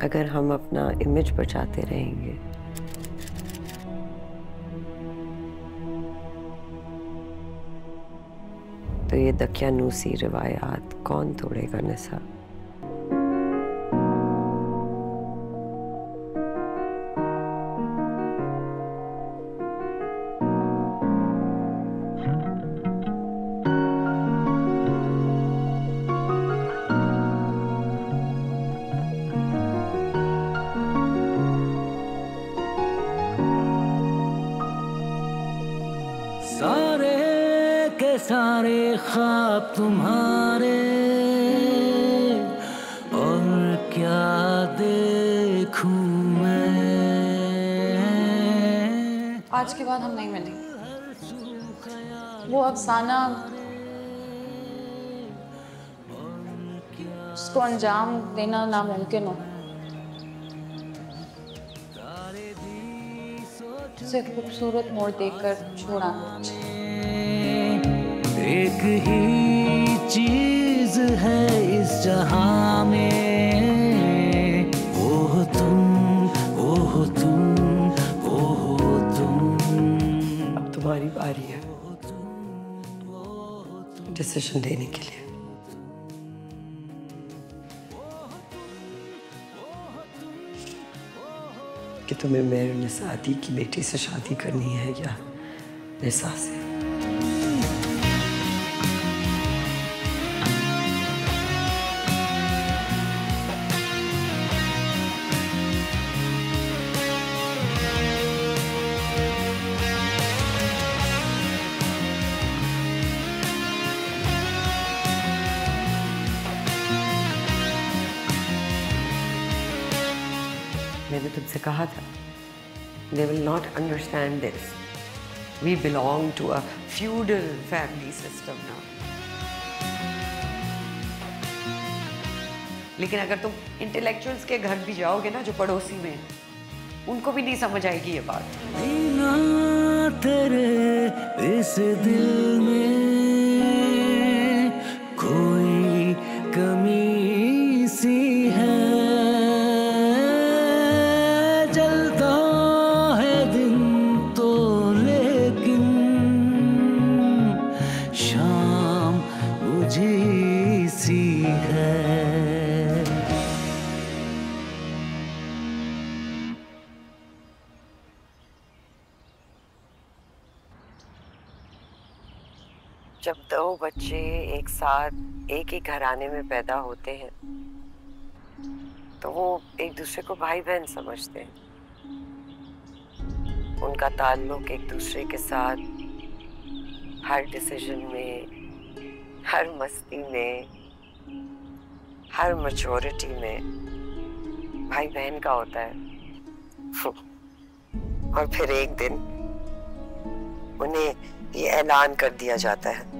अगर हम अपना इमेज बचाते रहेंगे तो ये दकियानूसी रिवायात कौन तोड़ेगा निसा। सारे के सारे ख्वाब तुम्हारे और क्या देखूं मैं। आज के बाद हम नहीं मिलेंगे। वो अफसाना उसको अंजाम देना नामुमकिन हो। उसे खूबसूरत मोड़ देकर छोड़ा। एक ही चीज है इस जहां में, वो हो तुम, वो हो तुम, वो हो तुम। अब तुम्हारी बारी है डिसीजन लेने के लिए। कि तुम्हें मेरे निसादी की बेटी से शादी करनी है या निसा से। मैंने तुमसे कहा था they will not understand this. We belong to a feudal family system now. लेकिन अगर तुम इंटेलेक्चुअल्स के घर भी जाओगे ना जो पड़ोसी में, उनको भी नहीं समझ आएगी ये बात। ना तेरे इस दिल में कोई कमी सी है, जलता है दिन तो लेकिन शाम बुझी सी है। जब दो बच्चे एक साथ एक ही घराने में पैदा होते हैं तो वो एक दूसरे को भाई बहन समझते हैं। उनका ताल्लुक एक दूसरे के साथ हर डिसीजन में, हर मस्ती में, हर मैच्योरिटी में भाई बहन का होता है। और फिर एक दिन उन्हें ये ऐलान कर दिया जाता है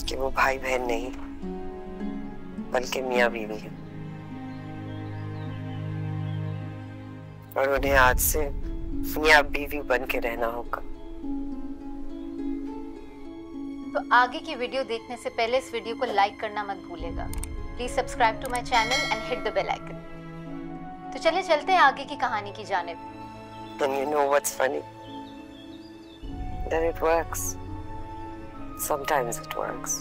कि वो भाई बहन नहीं बल्कि मियाँ बीवी है और उन्हें आज से मियाँ बीवी बन के रहना होगा। तो आगे की वीडियो देखने से पहले इस वीडियो को लाइक करना मत भूलेगा। Please subscribe to my channel and hit the bell icon. तो चलिए चलते हैं आगे की कहानी की जानिब। And you know what's funny? That it works. Sometimes it works.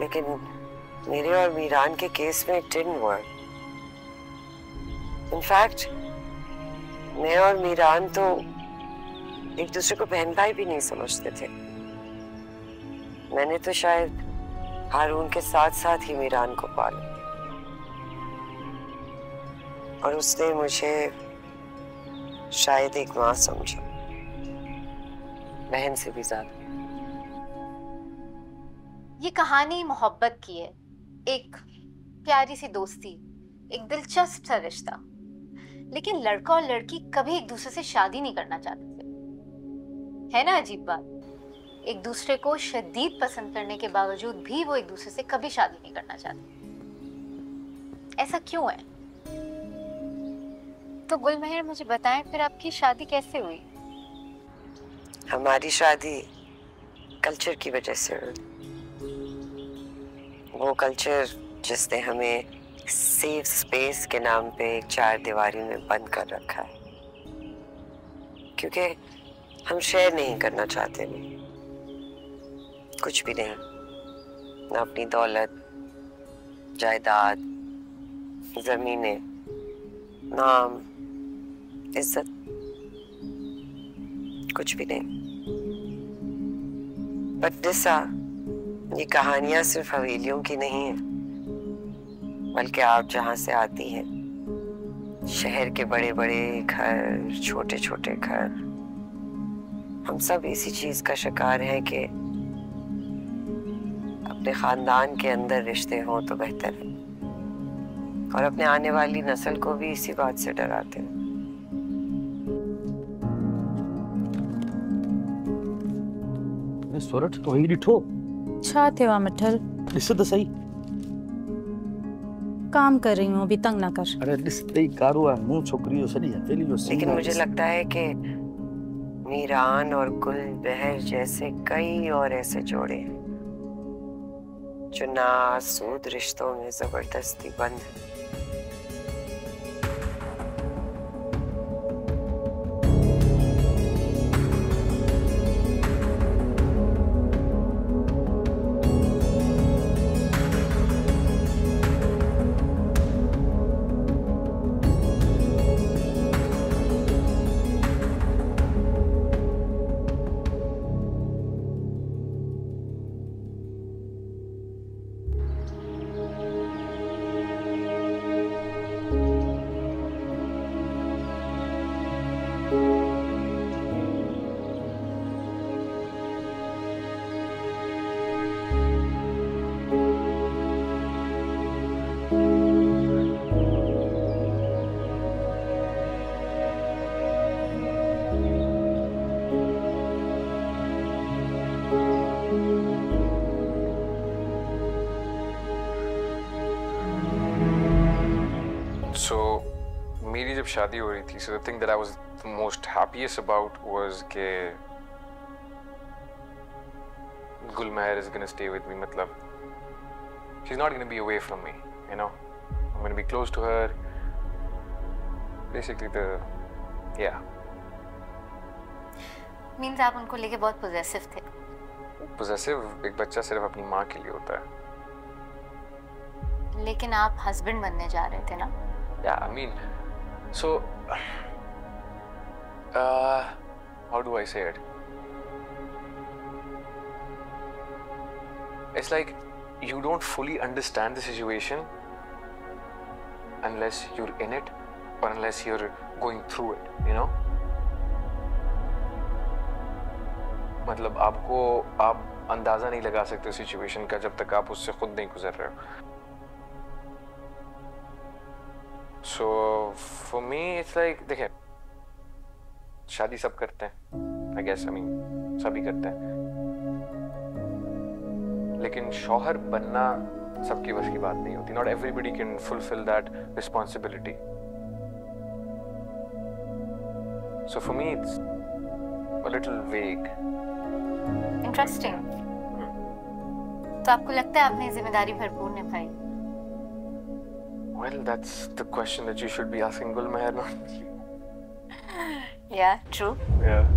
लेकिन मेरे और मीरान के केस में it didn't work. In fact, मैं और मीरान तो एक दूसरे को बहन भाई भी नहीं समझते थे। मैंने तो शायद हारून के साथ साथ ही मीरान को पाला और उसने मुझे शायद एक माँ समझा, बहन से भी ज्यादा। ये कहानी मोहब्बत की है, एक प्यारी सी दोस्ती, एक दिलचस्प सा रिश्ता। लेकिन लड़का और लड़की कभी एक दूसरे से शादी नहीं करना चाहते थे। है ना अजीब बात? एक दूसरे को शदीद पसंद करने के बावजूद भी वो एक दूसरे से कभी शादी नहीं करना चाहते। ऐसा क्यों है? तो गुलमहर मुझे बताएं, फिर आपकी शादी कैसे हुई? हमारी शादी कल्चर की वजह से हुई। वो कल्चर जिसने हमें सेफ स्पेस के नाम पे एक चार दीवारी में बंद कर रखा है, क्योंकि हम शेयर नहीं करना चाहते, नहीं कुछ भी नहीं, ना अपनी दौलत, जायदाद, जमीनें, नाम, इज्जत, कुछ भी नहीं। बट निसा, ये कहानियां सिर्फ हवेलियों की नहीं है, बल्कि आप जहां से आती हैं, शहर के बड़े बड़े घर, छोटे छोटे घर, हम सब इसी चीज का शिकार हैं कि अपने खानदान के अंदर रिश्ते हों तो बेहतर है, और अपने आने वाली नस्ल को भी इसी बात से डराते हैं। सोरठ तो ही ॾिठो छा थियो आहे मिठल? ॾिस त सही। काम कर रही हूँ, अभी तंग ना कर। अरे ॾिस त कारो आहे, मुंह छोकरी जो सॼी हथेली जो सीन। लेकिन मुझे लगता है कि मीरान और गुल बहर जैसे कई और ऐसे जोड़े हैं जो नासूद रिश्तों में जबरदस्ती बंद हैं। मेरी जब शादी हो रही थी, so the thing that I was the most happiest about was कि Gulmeher is gonna stay with me. मतलब she's not gonna be away from me, you know. I'm gonna be close to her. Basically yeah. Means आप उनको लेके बहुत possessive थे। Possessive एक बच्चा सिर्फ अपनी माँ के लिए होता है। लेकिन आप husband बनने जा रहे थे ना? Yeah, I mean, so how do I say it? It's like you don't fully understand the situation unless you're in it or unless you're going through it, you know? मतलब आप अंदाजा नहीं लगा सकते सिचुएशन का जब तक आप उससे खुद नहीं गुजर रहे हो। So for me it's like, देखिए शादी सब करते हैं, I guess, I mean सभी करते हैं, लेकिन शौहर बनना सबकी बस की बात नहीं होती। Not everybody can fulfill that responsibility. So for me it's a little vague. Interesting. तो आपको लगता है आपने जिम्मेदारी भरपूर निभाई? Well, that's the question that you should be asking Gulmeher, no? Yeah, true. Yeah.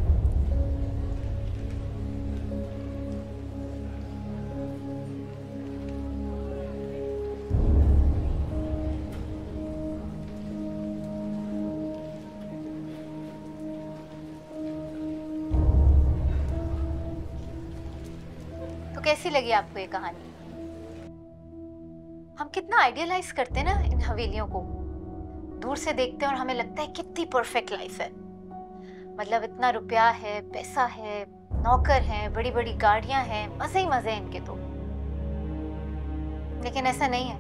तो कैसी लगी आपको ये कहानी? हम कितना आइडियलाइज करते हैं ना इन हवेलियों को, दूर से देखते हैं और हमें लगता है कितनी परफेक्ट लाइफ है। मतलब इतना रुपया है, पैसा है, नौकर हैं, बड़ी बड़ी गाड़ियां हैं, मजे ही मजे हैं इनके तो। लेकिन ऐसा नहीं है,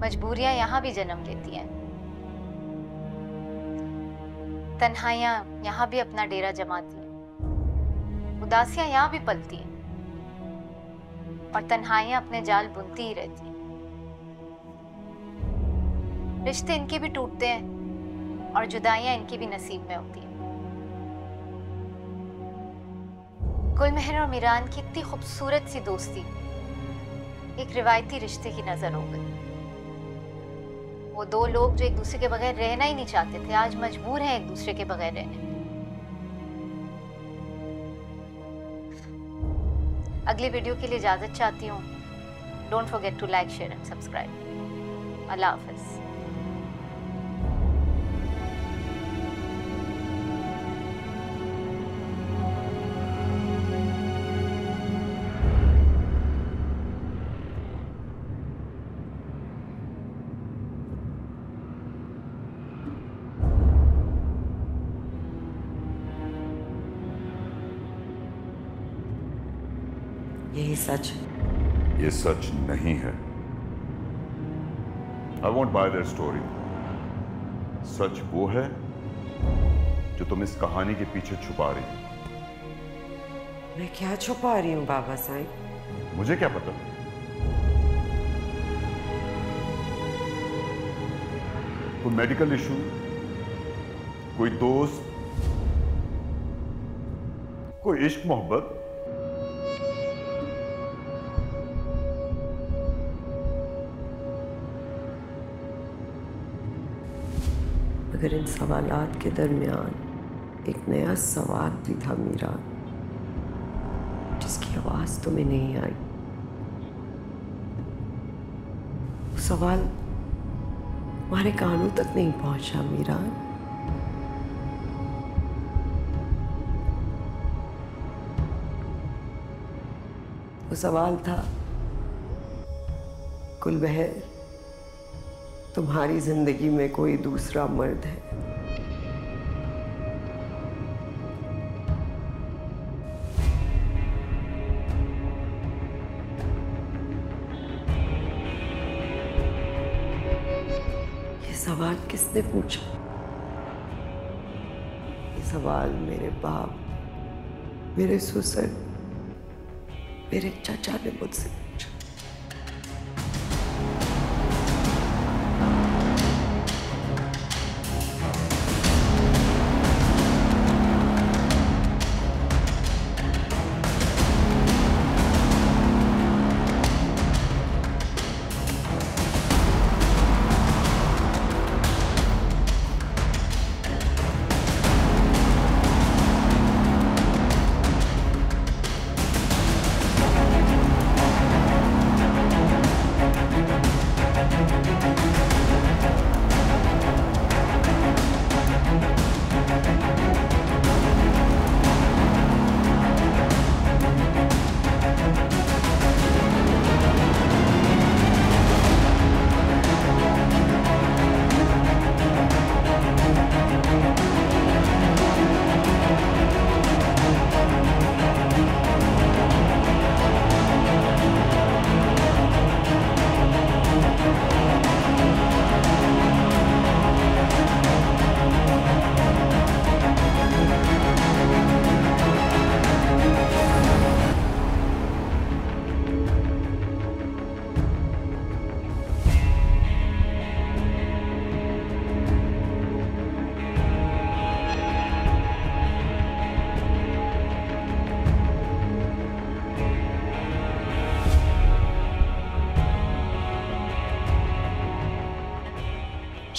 मजबूरियां यहाँ भी जन्म लेती हैं, तन्हाइयां यहाँ भी अपना डेरा जमाती हैं, उदासियां यहाँ भी पलती हैं, और तन्हाइयां अपने जाल बुनती ही रहती हैं। रिश्ते इनके भी टूटते हैं और जुदाइयां इनके भी नसीब में होती हैं। गुलमहर और मीरान की इतनी खूबसूरत सी दोस्ती एक रिवायती रिश्ते की नजर हो गई। वो दो लोग जो एक दूसरे के बगैर रहना ही नहीं चाहते थे, आज मजबूर हैं एक दूसरे के बगैर रहने। अगली वीडियो के लिए इजाजत चाहती हूँ। Don't forget to like, share and subscribe. अल्लाह हाफिज। यही सच है। ये सच नहीं है। I won't buy their story. सच वो है जो तुम इस कहानी के पीछे छुपा रही हो। मैं क्या छुपा रही हूँ बाबा साईं? मुझे क्या पता। कोई मेडिकल इशू, कोई दोस्त, कोई इश्क मोहब्बत। मगर इन सवालात के दरमियान एक नया सवाल भी था मीरा, जिसकी आवाज तुम्हें नहीं आई। वो सवाल हमारे कानों तक नहीं पहुंचा मीरा। वो सवाल था, गुलबहर, तुम्हारी जिंदगी में कोई दूसरा मर्द है? ये सवाल किसने पूछा? ये सवाल मेरे बाप, मेरे ससुर, मेरे चाचा ने मुझसे पूछा।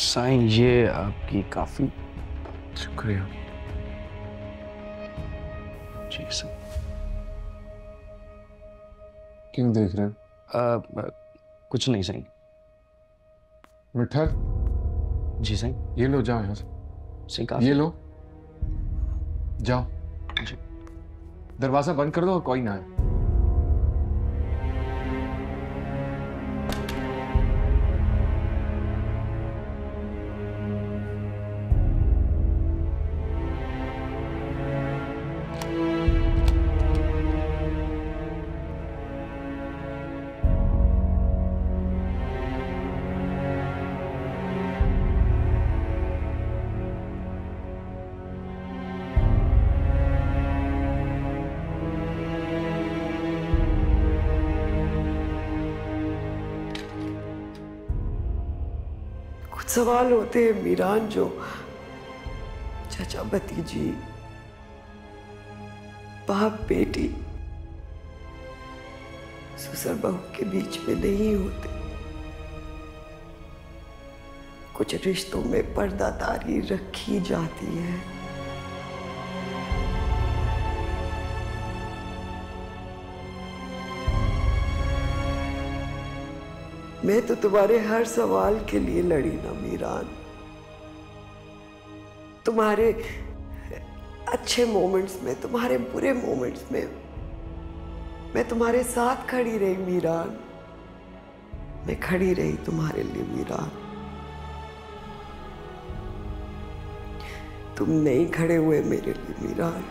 साईं, ये आपकी काफी शुक्रिया। जी सर। क्यों देख रहे हैं? कुछ नहीं साईं। मिठल, जी साईं। ये लो, जाओ यहाँ से। सही काफी। ये लो, जाओ। जी। दरवाजा बंद कर दो और कोई ना आए। सवाल होते हैं मीरान, जो चाचा भतीजी बाप बेटी ससुर बहू के बीच में नहीं होते। कुछ रिश्तों में पर्दादारी रखी जाती है। मैं तो तुम्हारे हर सवाल के लिए लड़ी ना मीरान। तुम्हारे अच्छे मोमेंट्स में, तुम्हारे बुरे मोमेंट्स में मैं तुम्हारे साथ खड़ी रही मीरान। मैं खड़ी रही तुम्हारे लिए मीरान। तुम नहीं खड़े हुए मेरे लिए मीरान।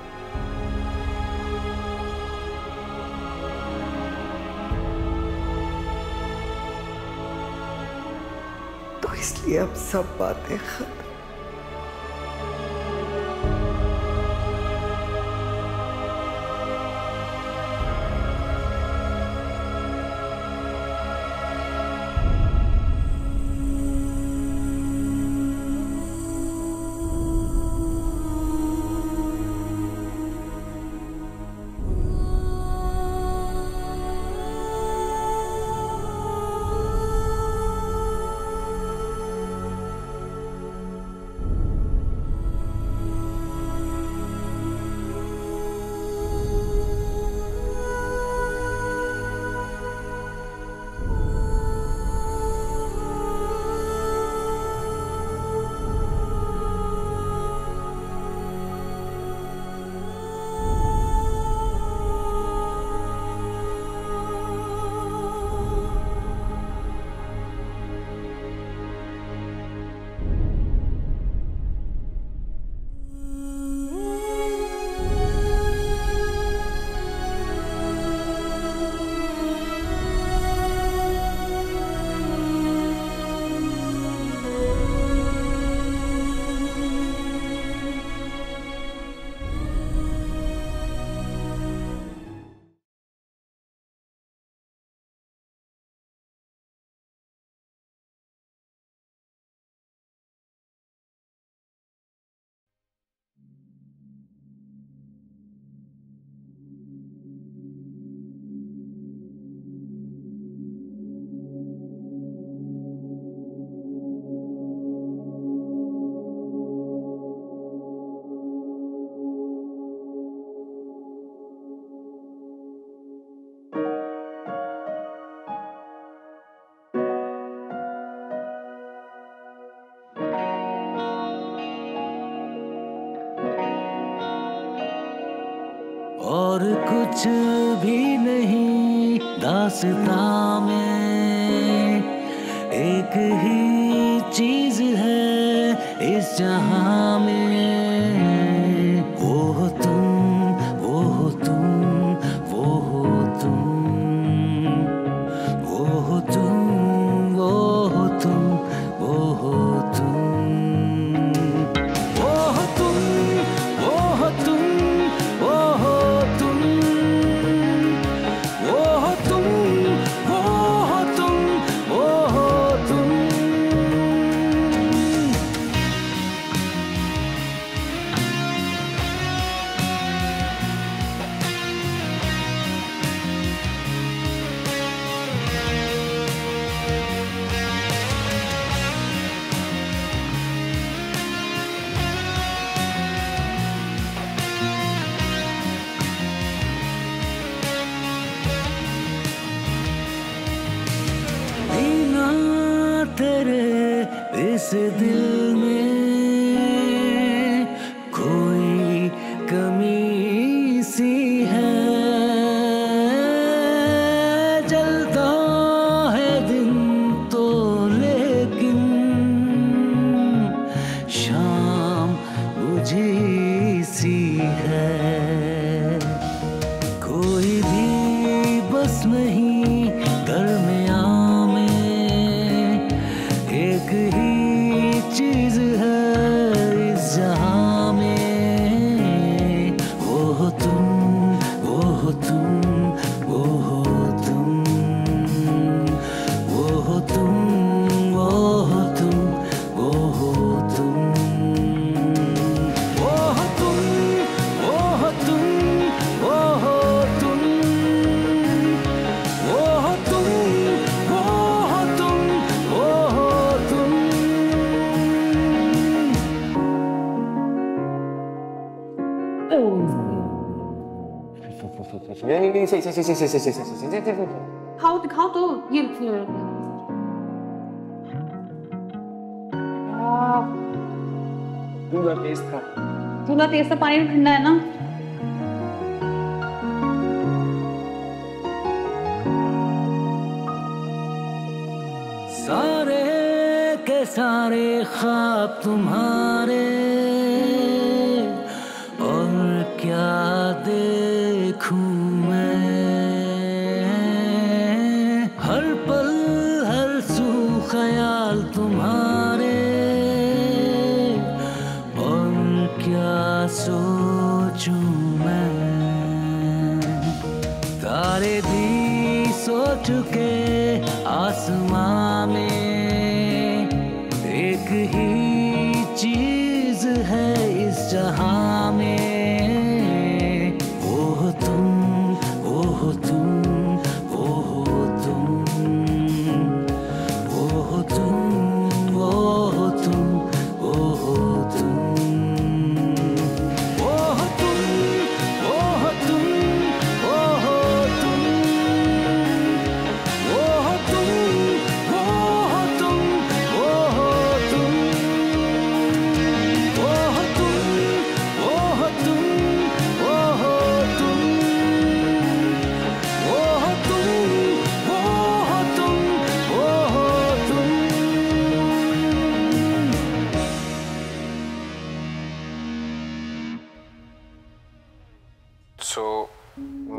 तो इसलिए अब सब बातें खत्म। और कुछ भी नहीं दास्तां में, एक ही चीज है इस जहां में। वो हो तुम, वो हो तुम, वो हो तुम, वो हो तुम, वो हो तुम, वो हो तुम, वो हो तुम, वो हो तुम, वो हो तुम, वो हो तुम, वो हो तुम, वो हो तुम। बिना तेरे इस दिल में कोई कमी सी है। जलता है दिन तो लेकिन शाम बुझी सी है। कोई भी बस नहीं दरमियां में, एक ही चीज है इस जहां में। वो हो तुम, वो हो तुम, वो हो तुम, वो हो तुम, वो हो तुम, वो हो तुम, वो हो तुम, वो हो नहीं सही दिखाओ तो ये पूरा तेज था। थोड़ा तेज सा पानी ठंडा है ना। सारे के सारे ख्वाब तुम्हारे और क्या देखूं मैं, हर पल हर सू ख्याल तुम्हारे और क्या सोचूं मैं। तारे भी सो चुके आसमां में, एक ही चीज है इस जहां में, वो हो तुम, वो हो तुम, वो हो तुम, वो हो तुम, वो हो तुम, वो हो तुम, वो हो तुम, वो हो तुम, वो हो तुम, वो हो तुम, वो हो तुम, वो हो तुम, वो हो तुम, वो हो तुम, वो हो तुम, वो हो तुम, वो हो तुम, वो हो तुम। So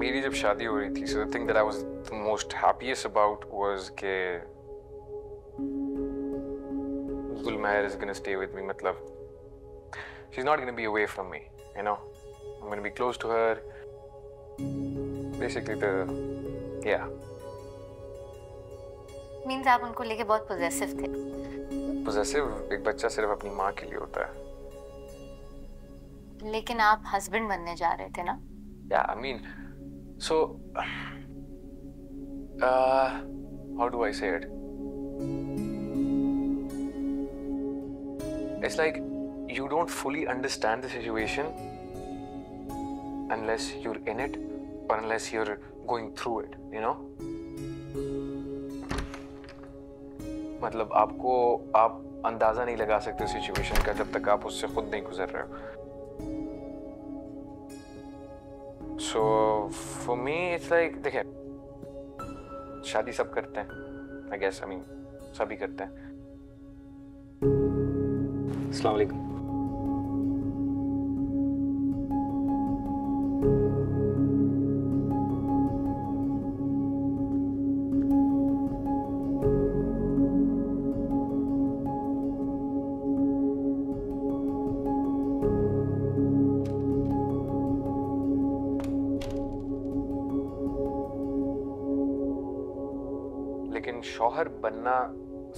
मेरी जब शादी हो रही थी, so the thing that I was the most happiest about was के Gulmeher is gonna stay with me. मतलब she's not gonna be away from me, you know. I'm gonna be close to her. Basically yeah. Means आप उनको लेके बहुत possessive थे। Possessive एक बच्चा सिर्फ अपनी माँ के लिए होता है। लेकिन आप हस्बैंड बनने जा रहे थे ना। Yeah, I mean, so how do I say it? It's like you don't fully understand the situation unless you're in it or unless you're going through it, you know? मतलब आप अंदाजा नहीं लगा सकते सिचुएशन का जब तक आप उससे खुद नहीं गुजर रहे हो। So for me it's like देखिए, शादी सब करते हैं, I guess, I mean सभी करते हैं। अस्सलाम वालेकुम। लेकिन शौहर बनना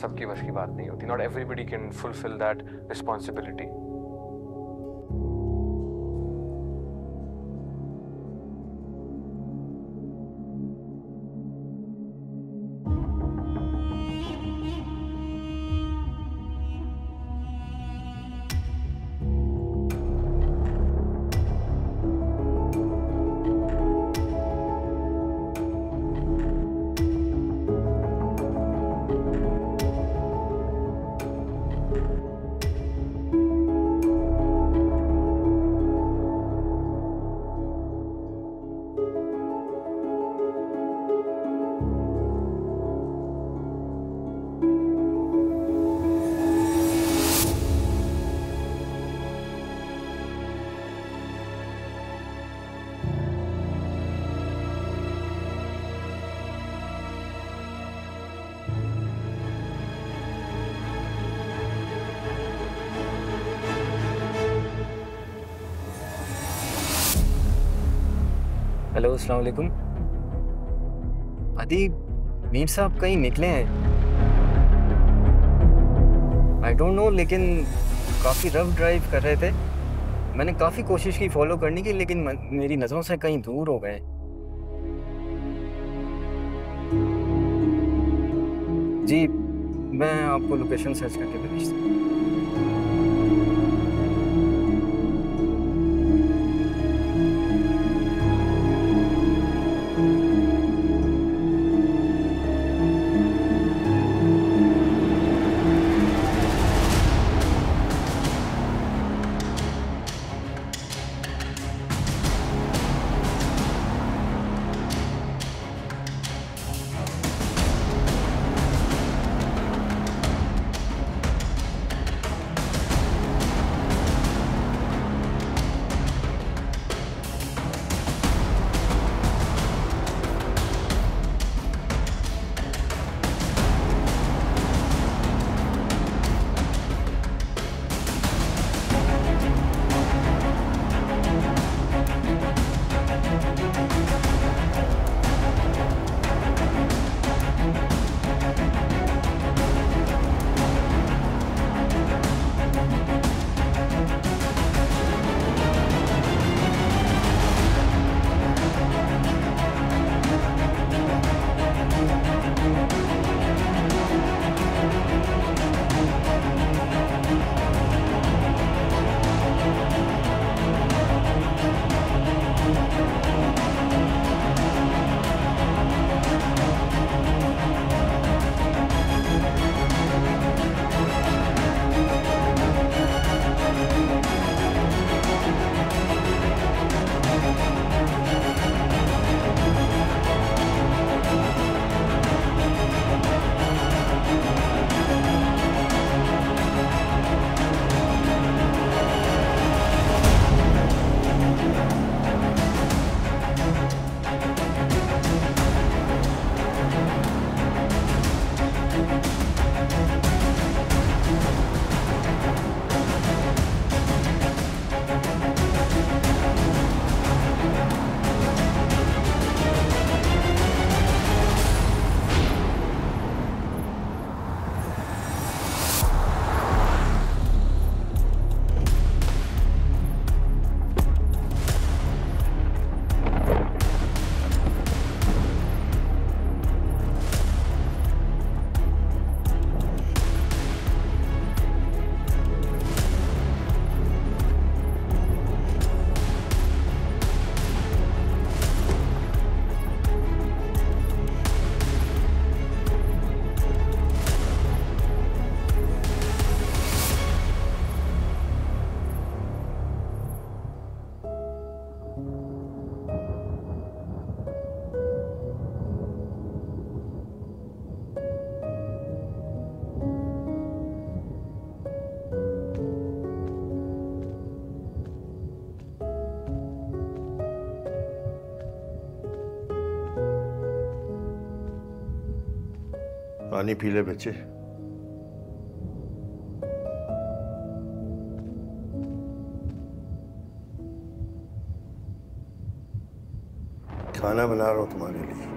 सबकी बस की बात नहीं होती। Not everybody can fulfill that responsibility. Hello, अस्सलाम वालेकुम। आदि, मीर साहब कहीं निकले हैं? आई डोंट नो, लेकिन काफ़ी रफ ड्राइव कर रहे थे। मैंने काफ़ी कोशिश की फॉलो करने की, लेकिन मेरी नज़रों से कहीं दूर हो गए। जी, मैं आपको लोकेशन सर्च करके भेजता हूँ। पानी पी ले बच्चे। खाना बना रहा हूं तुम्हारे लिए।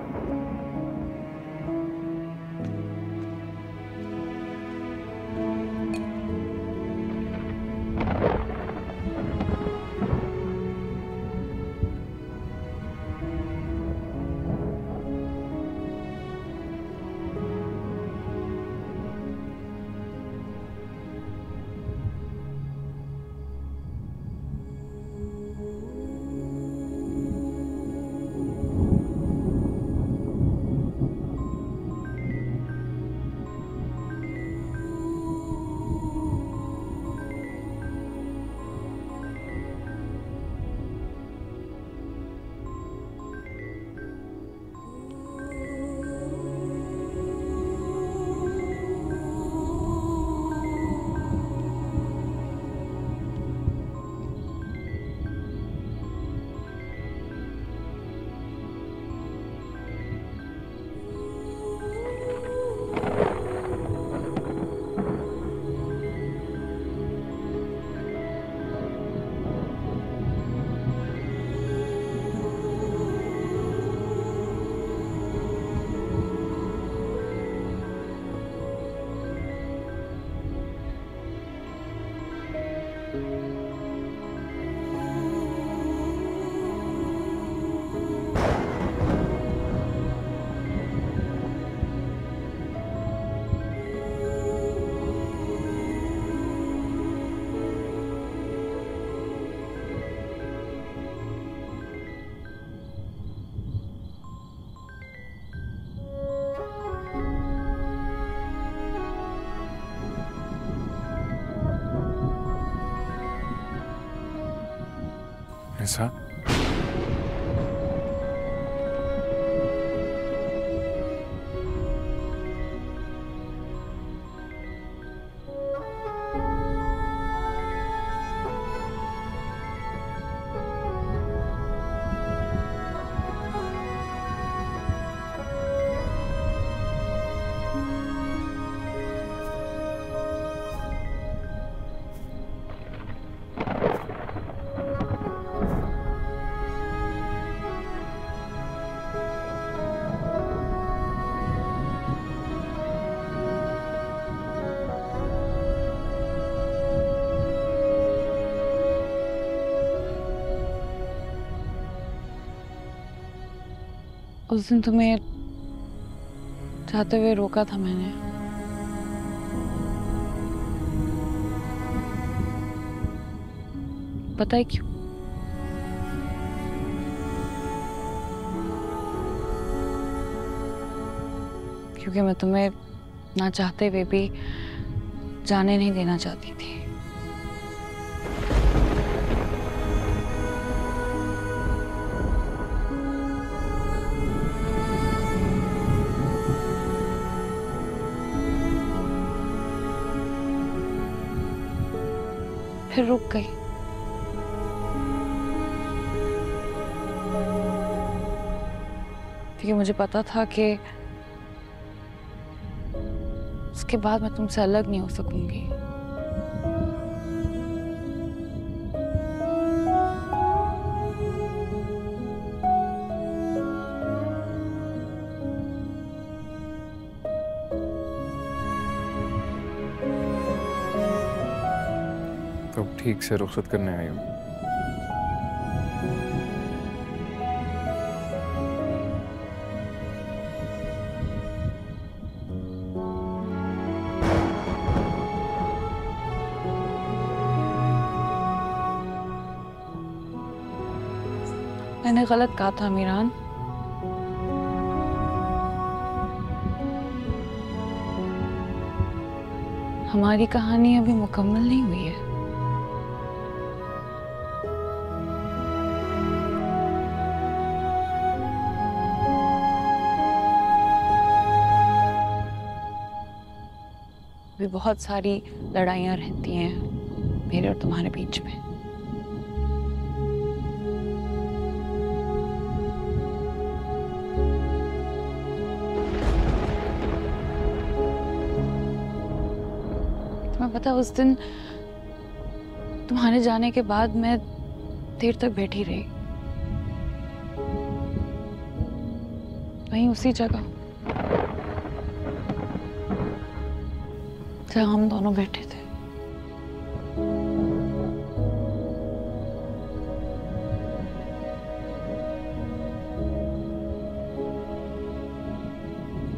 ऐसा उस दिन तुम्हें जाते हुए रोका था मैंने। पता है क्यों? क्योंकि मैं तुम्हें ना चाहते हुए भी जाने नहीं देना चाहती थी। फिर रुक गई। क्योंकि मुझे पता था कि उसके बाद मैं तुमसे अलग नहीं हो सकूंगी। तो ठीक से रुखसत करने आई हूँ। मैंने गलत कहा था मीरान। हमारी कहानी अभी मुकम्मल नहीं हुई है। अभी बहुत सारी लड़ाइयाँ रहती हैं मेरे और तुम्हारे बीच में। तुम्हें पता उस दिन तुम्हारे जाने के बाद मैं देर तक बैठी रही, वहीं उसी जगह जहाँ हम दोनों बैठे थे।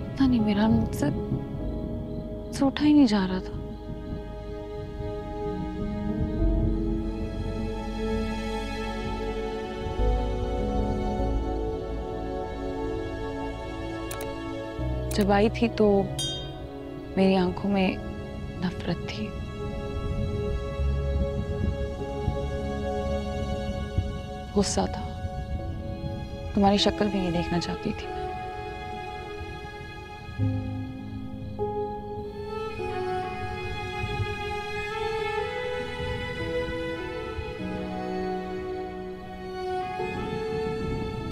पता नहीं मेरा मुझसे उठा ही नहीं जा रहा था। जब आई थी तो मेरी आंखों में नफरत थी। गुस्सा था। तुम्हारी शक्ल भी नहीं देखना चाहती थी।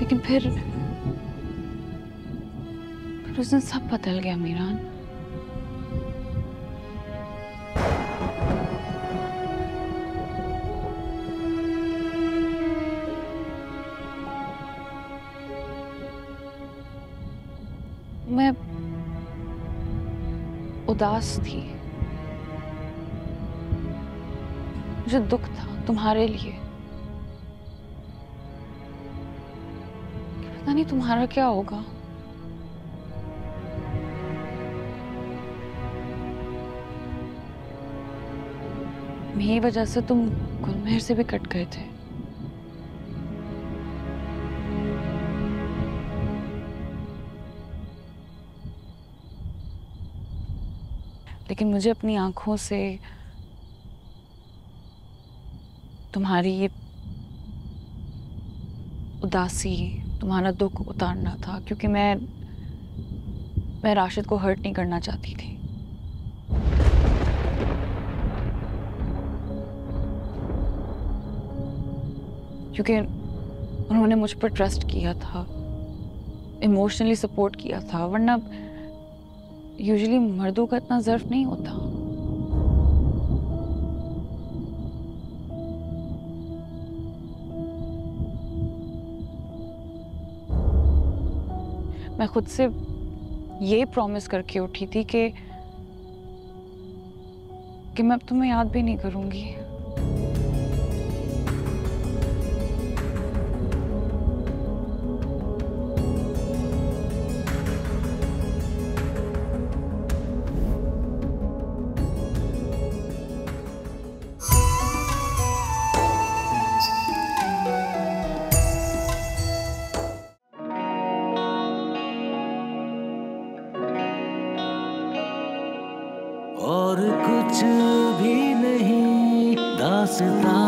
लेकिन फिर उस दिन सब बदल गया मीरान। मैं उदास थी। मुझे दुख था तुम्हारे लिए। पता नहीं तुम्हारा क्या होगा। मेरी वजह से तुम गुलमेहर से भी कट गए थे। लेकिन मुझे अपनी आंखों से तुम्हारी ये उदासी, तुम्हारा दुख उतारना था, क्योंकि मैं राशिद को हर्ट नहीं करना चाहती थी। क्योंकि उन्होंने मुझ पर ट्रस्ट किया था, इमोशनली सपोर्ट किया था, वरना यूजुअली मर्दों का इतना ज़र्फ नहीं होता। मैं खुद से ये प्रॉमिस करके उठी थी कि मैं अब तुम्हें याद भी नहीं करूंगी। और कुछ भी नहीं दास्तां